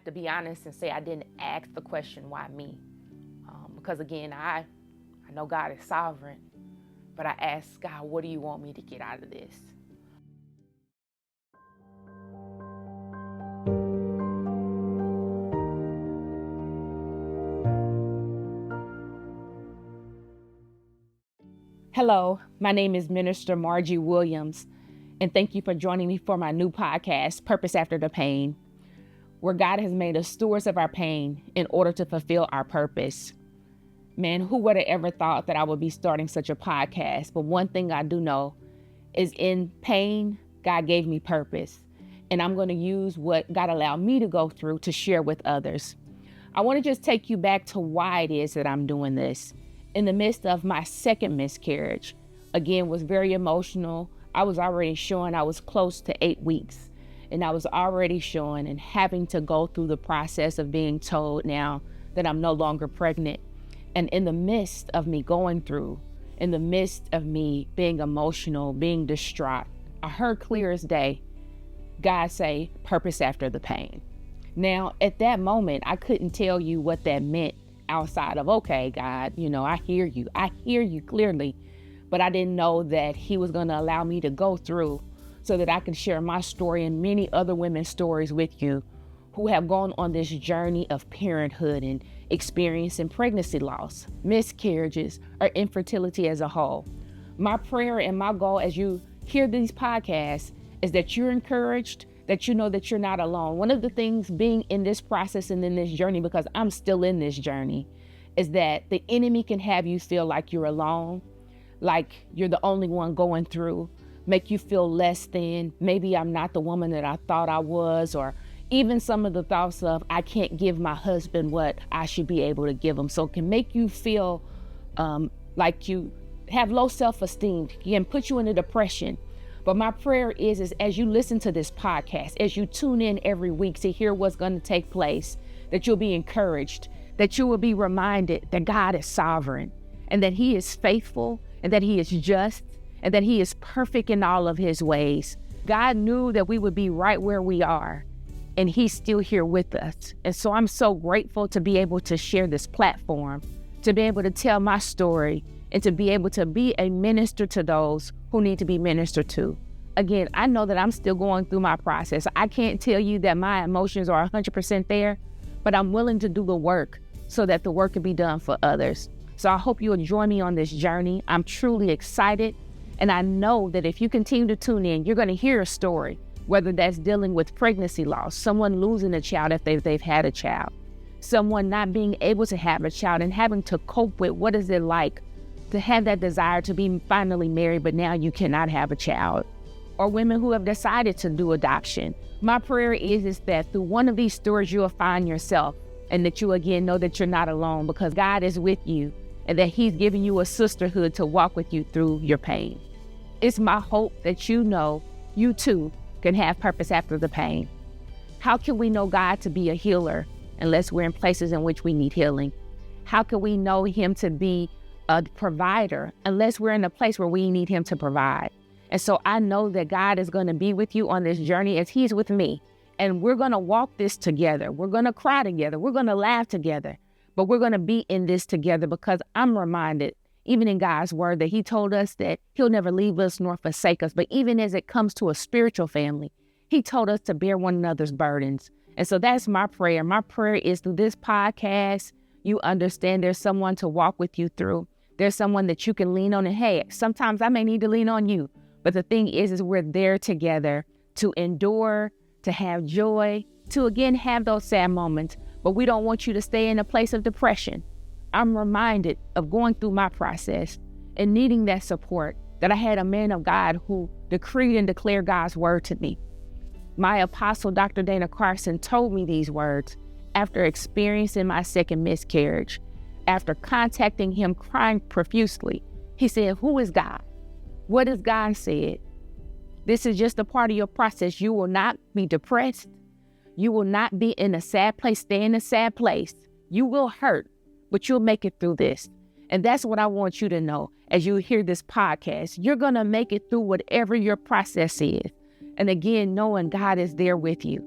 to be honest and say I didn't ask the question, why me? Because again, I know God is sovereign, but I asked God, what do you want me to get out of this? Hello, my name is Minister Margie Williams, and thank you for joining me for my new podcast, Purpose After the Pain, where God has made us stewards of our pain in order to fulfill our purpose. Man, who would have ever thought that I would be starting such a podcast? But one thing I do know is in pain, God gave me purpose, and I'm going to use what God allowed me to go through to share with others. I want to just take you back to why it is that I'm doing this. In the midst of my second miscarriage, again, was very emotional. I was already showing I was close to 8 weeks, and I was already showing and having to go through the process of being told now that I'm no longer pregnant. And in the midst of me going through, in the midst of me being emotional, being distraught, I heard clear as day, God say, purpose after the pain. Now, at that moment, I couldn't tell you what that meant outside of, okay, God, I hear you clearly, but I didn't know that he was going to allow me to go through so that I can share my story and many other women's stories with you who have gone on this journey of parenthood and experiencing pregnancy loss, miscarriages, or infertility as a whole. My prayer and my goal as you hear these podcasts is that you're encouraged, that you know that you're not alone. One of the things being in this process and in this journey, because I'm still in this journey, is that the enemy can have you feel like you're alone, like you're the only one going through, make you feel less than, maybe I'm not the woman that I thought I was, or even some of the thoughts of I can't give my husband what I should be able to give him. So it can make you feel like you have low self-esteem, can put you in a depression. But my prayer is as you listen to this podcast, as you tune in every week to hear what's going to take place, that you'll be encouraged, that you will be reminded that God is sovereign and that he is faithful and that he is just and that he is perfect in all of his ways. God knew that we would be right where we are, and he's still here with us. And so I'm so grateful to be able to share this platform, to be able to tell my story, and to be able to be a minister to those who need to be ministered to. Again, I know that I'm still going through my process. I can't tell you that my emotions are 100% there, but I'm willing to do the work so that the work can be done for others. So I hope you'll join me on this journey. I'm truly excited. And I know that if you continue to tune in, you're going to hear a story, whether that's dealing with pregnancy loss, someone losing a child if they've had a child, someone not being able to have a child and having to cope with what is it like to have that desire to be finally married, but now you cannot have a child, or women who have decided to do adoption. My prayer is that through one of these stories, you'll find yourself, and that you again know that you're not alone, because God is with you and that he's giving you a sisterhood to walk with you through your pain. It's my hope that you know you too can have purpose after the pain. How can we know God to be a healer unless we're in places in which we need healing? How can we know him to be a provider unless we're in a place where we need him to provide? And so I know that God is going to be with you on this journey as he's with me. And we're going to walk this together. We're going to cry together. We're going to laugh together. But we're going to be in this together, because I'm reminded, even in God's word, that he told us that he'll never leave us nor forsake us. But even as it comes to a spiritual family, he told us to bear one another's burdens. And so that's my prayer. My prayer is through this podcast, you understand there's someone to walk with you through. There's someone that you can lean on. And hey, sometimes I may need to lean on you. But the thing is we're there together to endure, to have joy, to again have those sad moments. But we don't want you to stay in a place of depression. I'm reminded of going through my process and needing that support, that I had a man of God who decreed and declared God's word to me. My apostle, Dr. Dana Carson, told me these words after experiencing my second miscarriage. After contacting him, crying profusely, he said, "Who is God? What has God said? This is just a part of your process. You will not be depressed. You will not be in a sad place, stay in a sad place. You will hurt, but you'll make it through this." And that's what I want you to know as you hear this podcast. You're going to make it through whatever your process is. And again, knowing God is there with you.